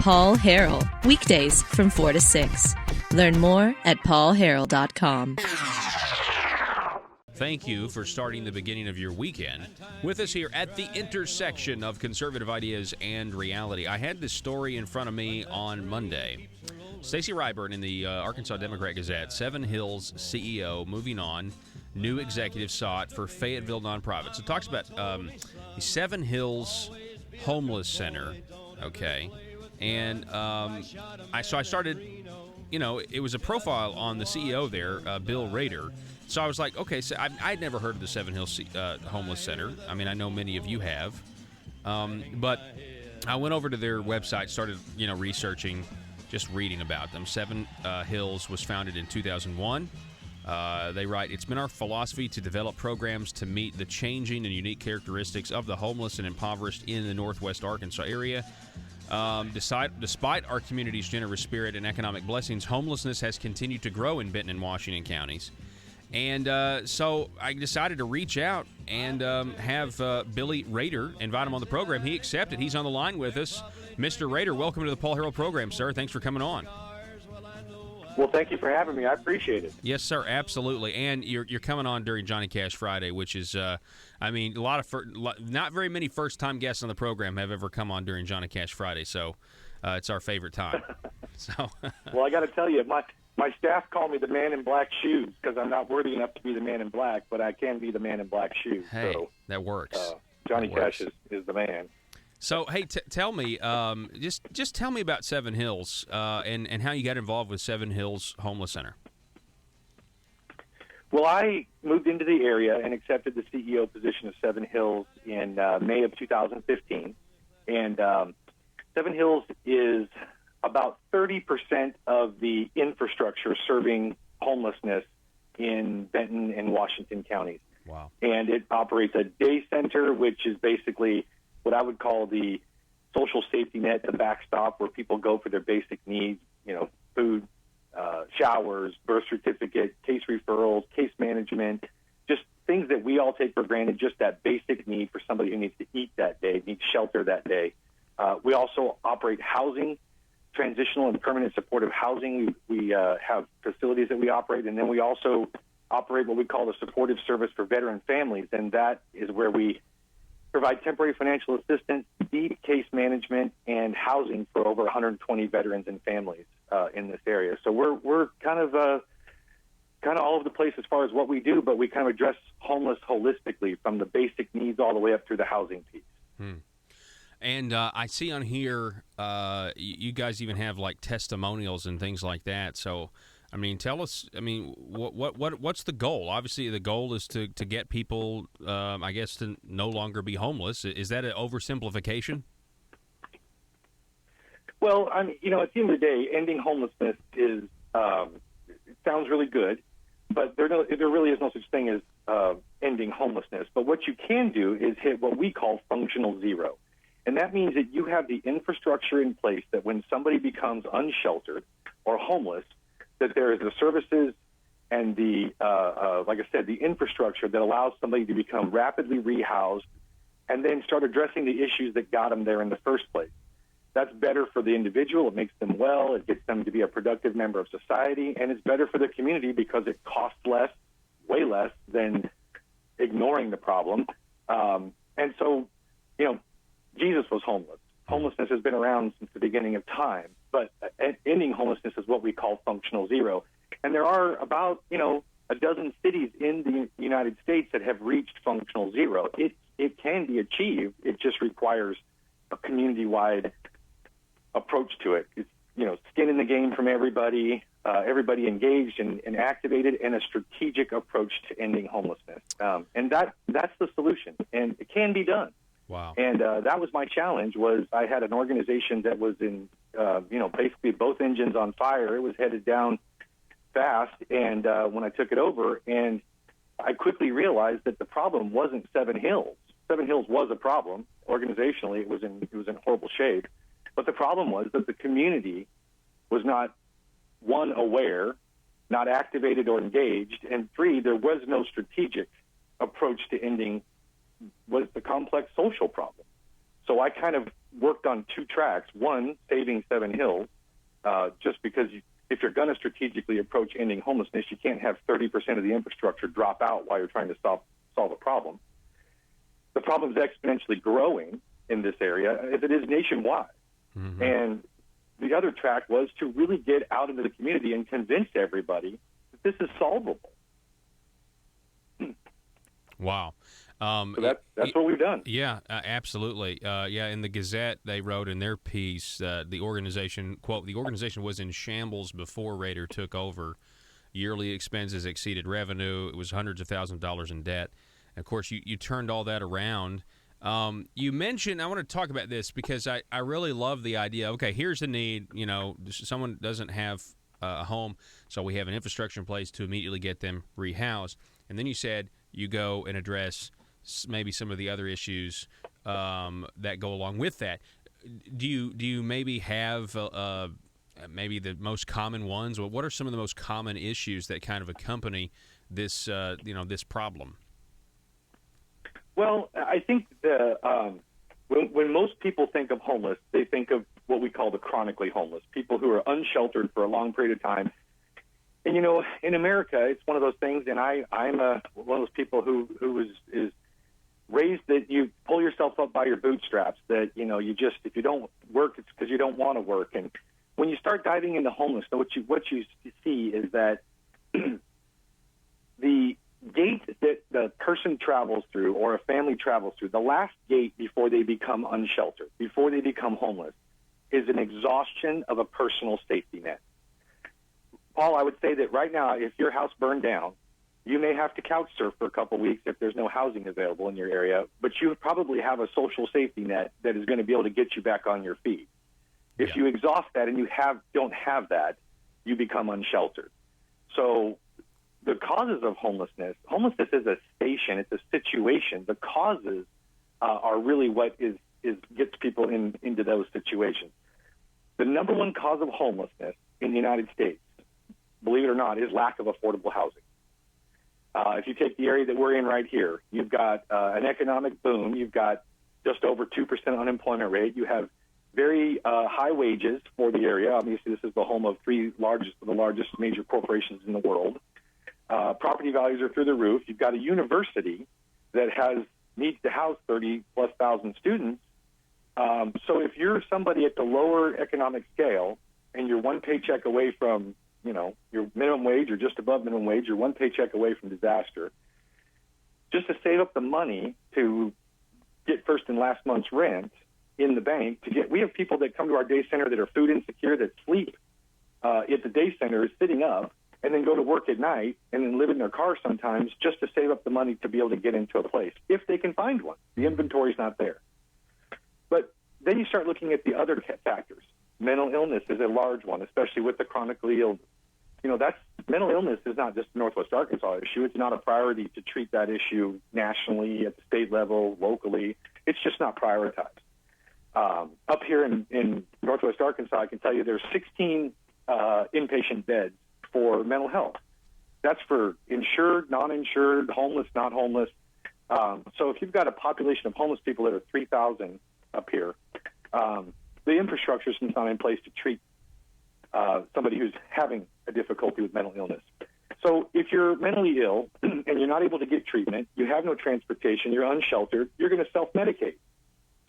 Paul Harrell, weekdays from 4 to 6. Learn more at paulharrell.com. Thank you for starting the beginning of your weekend with us here at the intersection of conservative ideas and reality. I had this story in front of me on Monday. Stacey Ryburn in the Arkansas Democrat-Gazette, Seven Hills CEO, moving on, new executive sought for Fayetteville nonprofit. So it talks about the Seven Hills Homeless Center, okay? And I started, it was a profile on the CEO there, Bill Rader. So I was like, okay, so I'd never heard of the Seven Hills Homeless Center. I mean, I know many of you have. But I went over to their website, started, researching, just reading about them. Seven Hills was founded in 2001. They write, it's been our philosophy to develop programs to meet the changing and unique characteristics of the homeless and impoverished in the Northwest Arkansas area. Despite our community's generous spirit and economic blessings, homelessness has continued to grow in Benton and Washington counties. And so I decided to reach out and have Billy Rader invite him on the program. He accepted. He's on the line with us. Mr. Rader, welcome to the Paul Harrell program, sir. Thanks for coming on. Well, thank you for having me. I appreciate it. Yes, sir, absolutely. And you're coming on during Johnny Cash Friday, which is, not very many first-time guests on the program have ever come on during Johnny Cash Friday, so it's our favorite time. Well, I got to tell you, my staff call me the man in black shoes because I'm not worthy enough to be the man in black, but I can be the man in black shoes. Hey, so, that works. Johnny Cash is the man. So, hey, tell me, just tell me about Seven Hills and how you got involved with Seven Hills Homeless Center. Well, I moved into the area and accepted the CEO position of Seven Hills in May of 2015. And Seven Hills is about 30% of the infrastructure serving homelessness in Benton and Washington counties. Wow. And it operates a day center, which is basically what I would call the social safety net, the backstop where people go for their basic needs, food, showers, birth certificate, case referrals, case management, just things that we all take for granted, just that basic need for somebody who needs to eat that day, needs shelter that day. We also operate housing, transitional and permanent supportive housing. We have facilities that we operate, and then we also operate what we call the supportive service for veteran families, and that is where we provide temporary financial assistance, deed case management, and housing for over 120 veterans and families in this area. So we're kind of all over the place as far as what we do, but we kind of address homeless holistically from the basic needs all the way up through the housing piece. And I see on here you guys even have like testimonials and things like that. So, I mean, tell us. I mean, what's the goal? Obviously, the goal is to get people, I guess, to no longer be homeless. Is that an oversimplification? Well, at the end of the day, ending homelessness is it sounds really good, but there really is no such thing as ending homelessness. But what you can do is hit what we call functional zero. And that means that you have the infrastructure in place that when somebody becomes unsheltered or homeless, that there is the services and the, like I said, the infrastructure that allows somebody to become rapidly rehoused and then start addressing the issues that got them there in the first place. That's better for the individual. It makes them well. It gets them to be a productive member of society. And it's better for the community because it costs less, way less, than ignoring the problem. And so, Jesus was homeless. Homelessness has been around since the beginning of time, but ending homelessness is what we call functional zero. And there are about, a dozen cities in the United States that have reached functional zero. It can be achieved. It just requires a community-wide approach to it. It's, skin in the game from everybody, everybody engaged and activated, and a strategic approach to ending homelessness. And that's the solution, and it can be done. Wow. And that was my challenge. Was I had an organization that was in, basically both engines on fire. It was headed down fast. And when I took it over, and I quickly realized that the problem wasn't Seven Hills. Seven Hills was a problem. Organizationally, it was in horrible shape. But the problem was that the community was not, one, aware, not activated or engaged, and three, there was no strategic approach to ending was the complex social problem. So I kind of worked on two tracks. One, saving Seven Hills, just because if you're going to strategically approach ending homelessness, you can't have 30% of the infrastructure drop out while you're trying to solve a problem. The problem is exponentially growing in this area, as it is nationwide. Mm-hmm. And the other track was to really get out into the community and convince everybody that this is solvable. Wow. So that's what we've done. Yeah, absolutely. In the Gazette, they wrote in their piece, the organization, quote, the organization was in shambles before Rader took over. Yearly expenses exceeded revenue. It was hundreds of thousands of dollars in debt. And of course, you turned all that around. You mentioned, I want to talk about this because I really love the idea. Okay, here's the need. Someone doesn't have a home, so we have an infrastructure in place to immediately get them rehoused. And then you said you go and address maybe some of the other issues that go along with that. Do you maybe have maybe the most common ones? What are some of the most common issues that kind of accompany this this problem? Well, I think when most people think of homeless, they think of what we call the chronically homeless, people who are unsheltered for a long period of time. And, in America, it's one of those things, and I'm one of those people who is raised that you pull yourself up by your bootstraps, that, you just, if you don't work, it's because you don't want to work. And when you start diving into homelessness, what you see is that the gate that the person travels through or a family travels through, the last gate before they become unsheltered, before they become homeless, is an exhaustion of a personal safety net. Paul, I would say that right now, if your house burned down, you may have to couch surf for a couple of weeks if there's no housing available in your area, but you probably have a social safety net that is going to be able to get you back on your feet. If you exhaust that and you don't have that, you become unsheltered. So the causes of homelessness is a station, it's a situation. The causes are really what gets people into those situations. The number one cause of homelessness in the United States, believe it or not, is lack of affordable housing. If you take the area that we're in right here, you've got an economic boom. You've got just over 2% unemployment rate. You have very high wages for the area. Obviously, this is the home of the largest major corporations in the world. Property values are through the roof. You've got a university that needs to house 30-plus thousand students. So if you're somebody at the lower economic scale and you're one paycheck away from your minimum wage or just above minimum wage, you're one paycheck away from disaster, just to save up the money to get first and last month's rent in the bank we have people that come to our day center that are food insecure, that sleep at the day center sitting up and then go to work at night and then live in their car sometimes just to save up the money to be able to get into a place, if they can find one. The inventory's not there. But then you start looking at the other factors. Mental illness is a large one, especially with the chronically ill. Mental illness is not just a Northwest Arkansas issue. It's not a priority to treat that issue nationally, at the state level, locally. It's just not prioritized. Up here in Northwest Arkansas, I can tell you there's 16 inpatient beds for mental health. That's for insured, non-insured, homeless, not homeless. So if you've got a population of homeless people that are 3,000 up here, the infrastructure is not in place to treat somebody who's having a difficulty with mental illness. So if you're mentally ill and you're not able to get treatment, you have no transportation, you're unsheltered, you're going to self-medicate.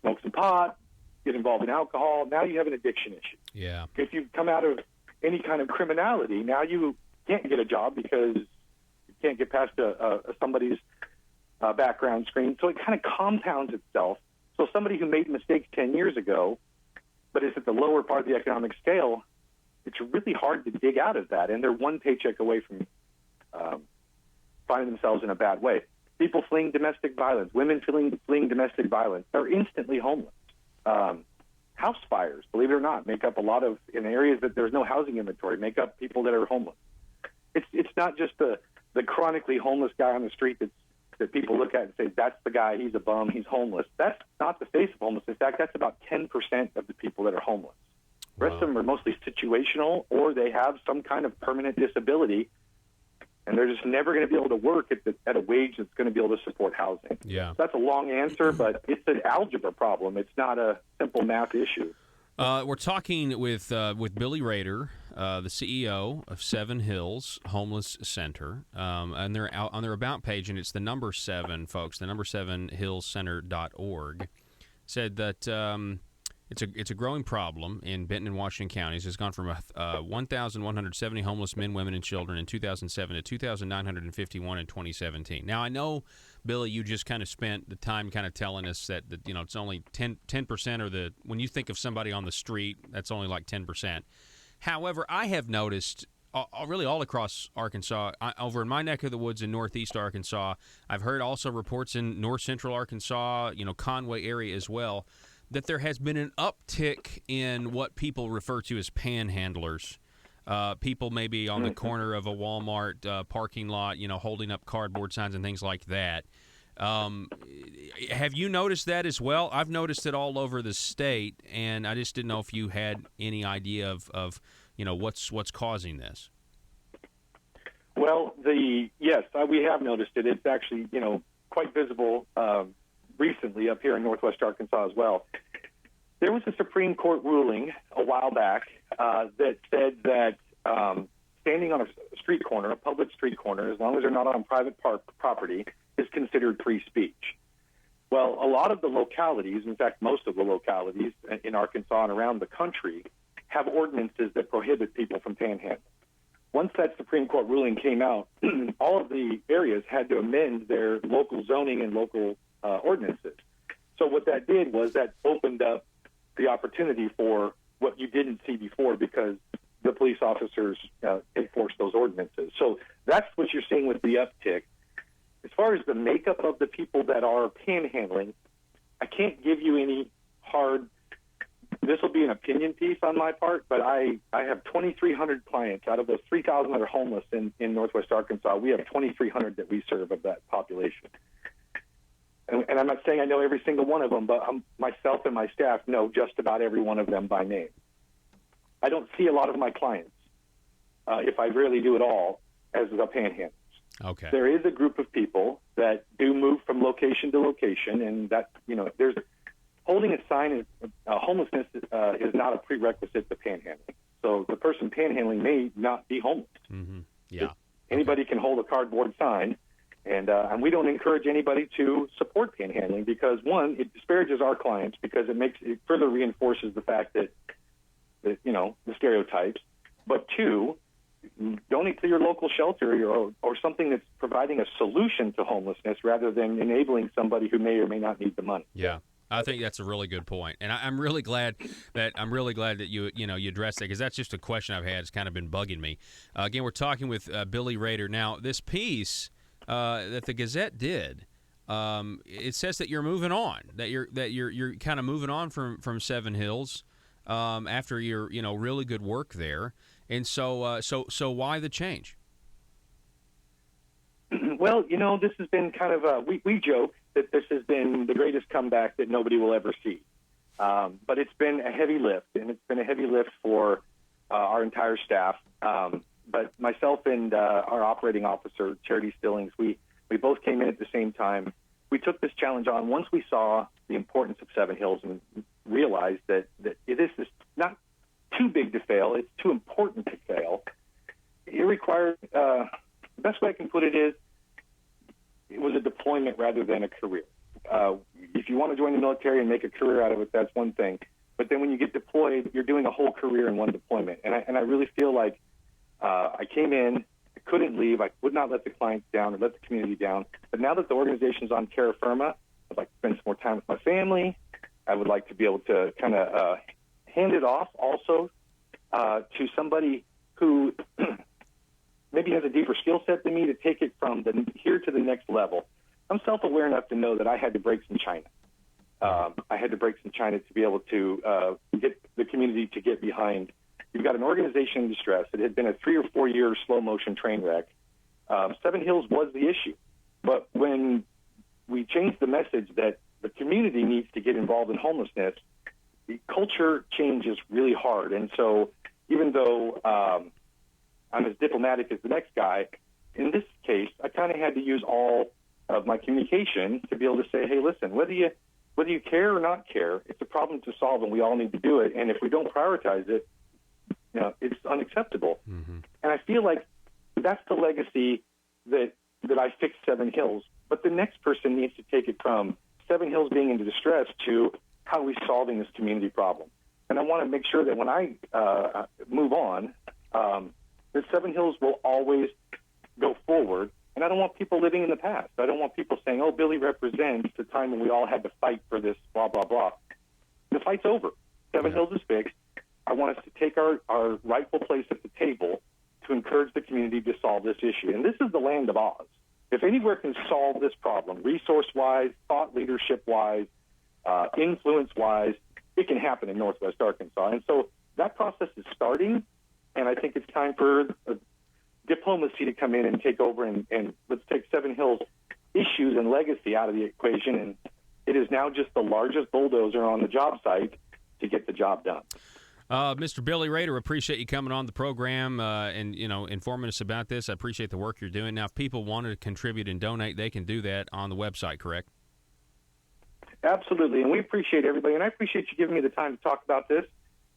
Smoke some pot, get involved in alcohol. Now you have an addiction issue. Yeah. If you come out of any kind of criminality, now you can't get a job because you can't get past somebody's background screen. So it kind of compounds itself. So somebody who made mistakes 10 years ago but is at the lower part of the economic scale, it's really hard to dig out of that, and they're one paycheck away from finding themselves in a bad way. People fleeing domestic violence, women fleeing domestic violence, they're instantly homeless. House fires, believe it or not, make up a lot of, in areas that there's no housing inventory, make up people that are homeless. It's not just the chronically homeless guy on the street that people look at and say, that's the guy, he's a bum, he's homeless. That's not the face of homeless. In fact, that's about 10% of the people that are homeless. The rest of them are mostly situational, or they have some kind of permanent disability and they're just never going to be able to work at a wage that's going to be able to support housing. Yeah. That's a long answer, but it's an algebra problem. It's not a simple math issue. We're talking with Billy Rader, the CEO of Seven Hills Homeless Center, and they're out on their About page, and it's the number 7, folks, the number 7hillscenter.org, said that it's a growing problem in Benton and Washington counties. It's gone from 1,170 homeless men, women, and children in 2007 to 2,951 in 2017. Now, I know, Billy, you just kind of spent the time kind of telling us that it's only 10% or when you think of somebody on the street, that's only like 10%. However, I have noticed really all across Arkansas, over in my neck of the woods in northeast Arkansas, I've heard also reports in north central Arkansas, Conway area as well, that there has been an uptick in what people refer to as panhandlers. People maybe on the corner of a Walmart parking lot, holding up cardboard signs and things like that. Have you noticed that as well? I've noticed it all over the state, and I just didn't know if you had any idea of what's causing this. Well, yes, we have noticed it. It's actually quite visible recently up here in northwest Arkansas as well. There was a Supreme Court ruling a while back that said that standing on a street corner, a public street corner, as long as they're not on private property, is considered free speech. Well, a lot of the localities, in fact, most of the localities in Arkansas and around the country, have ordinances that prohibit people from panhandling. Once that Supreme Court ruling came out, all of the areas had to amend their local zoning and local ordinances. So what that did was that opened up the opportunity for what you didn't see before because the police officers enforced those ordinances. So that's what you're seeing with the uptick. As far as the makeup of the people that are panhandling, I can't give you any hard, this will be an opinion piece on my part, but I have 2,300 clients. Out of those 3,000 that are homeless in northwest Arkansas, we have 2,300 that we serve of that population. And I'm not saying I know every single one of them, but myself and my staff know just about every one of them by name. I don't see a lot of my clients, if I really do at all, as the panhandlers. Okay. There is a group of people that do move from location to location, and that there's holding a sign of homelessness is not a prerequisite to panhandling. So the person panhandling may not be homeless. Mm-hmm. Yeah. Anybody can hold a cardboard sign. And we don't encourage anybody to support panhandling because, one, it disparages our clients because it further reinforces the fact that the stereotypes. But two, donate to your local shelter or something that's providing a solution to homelessness rather than enabling somebody who may or may not need the money. Yeah. I think that's a really good point, and I'm really glad that you addressed that because that's just a question I've had. It's kind of been bugging me. Again, we're talking with Billy Rader. Now, this piece that the Gazette did, it says that you're moving on, that you're kind of moving on from Seven Hills after your really good work there, and so why the change? Well, this has been kind of we joke that this has been the greatest comeback that nobody will ever see, but it's been a heavy lift, and it's been a heavy lift for our entire staff. But myself and our operating officer, Charity Stillings, we both came in at the same time. We took this challenge on once we saw the importance of Seven Hills and realized that it is not too big to fail. It's too important to fail. It required, the best way I can put it is, it was a deployment rather than a career. If you want to join the military and make a career out of it, that's one thing. But then when you get deployed, you're doing a whole career in one deployment. And I really feel like I came in, I couldn't leave, I would not let the clients down or let the community down. But now that the organization's on terra firma, I'd like to spend some more time with my family. I would like to be able to kind of hand it off also to somebody who maybe has a deeper skill set than me to take it from here to the next level. I'm self-aware enough to know that I had to break some china. I had to break some china to be able to get the community to get behind. You've got an organization in distress. It had been a 3 or 4 year slow-motion train wreck. Seven Hills was the issue. But when we changed the message that the community needs to get involved in homelessness, the culture change is really hard. And so even though I'm as diplomatic as the next guy, in this case, I kind of had to use all of my communication to be able to say, hey, listen, whether you care or not care, it's a problem to solve, and we all need to do it. And if we don't prioritize it, it's unacceptable. Mm-hmm. And I feel like that's the legacy that I fixed Seven Hills. But the next person needs to take it from Seven Hills being into distress to how are we solving this community problem. And I want to make sure that when I move on, that Seven Hills will always go forward. And I don't want people living in the past. I don't want people saying, oh, Billy represents the time when we all had to fight for this, blah, blah, blah. The fight's over. Seven Hills is fixed. I want us to take our rightful place at the table to encourage the community to solve this issue. And this is the land of Oz. If anywhere can solve this problem, resource-wise, thought leadership-wise, influence-wise, it can happen in Northwest Arkansas. And so that process is starting, and I think it's time for diplomacy to come in and take over, and let's take Seven Hills issues and legacy out of the equation. And it is now just the largest bulldozer on the job site to get the job done. Mr. Billy Rader, appreciate you coming on the program and informing us about this. I appreciate the work you're doing. Now, if people want to contribute and donate, they can do that on the website, correct? Absolutely, and we appreciate everybody, and I appreciate you giving me the time to talk about this.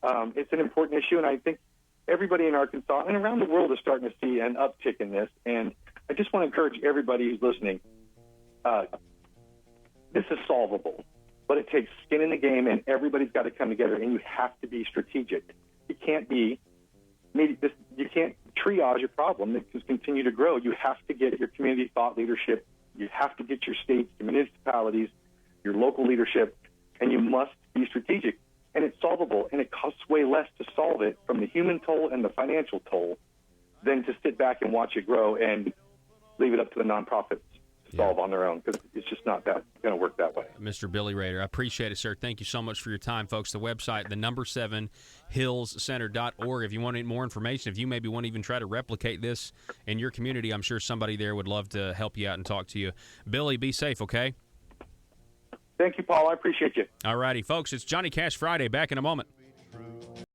It's an important issue, and I think everybody in Arkansas and around the world is starting to see an uptick in this, and I just want to encourage everybody who's listening, this is solvable. But it takes skin in the game, and everybody's got to come together, and you have to be strategic. You can't triage your problem that can continue to grow. You have to get your community thought leadership. You have to get your states, your municipalities, your local leadership, and you must be strategic. And it's solvable, and it costs way less to solve it from the human toll and the financial toll than to sit back and watch it grow and leave it up to the nonprofits to solve on their own, because it's just not going to work that way. Mr. Billy Rader, I appreciate it, sir. Thank you so much for your time, folks. The website, the number 7hillscenter.org. If you want any more information, if you maybe want to even try to replicate this in your community, I'm sure somebody there would love to help you out and talk to you. Billy, be safe, okay? Thank you, Paul. I appreciate you. All righty, folks. It's Johnny Cash Friday. Back in a moment.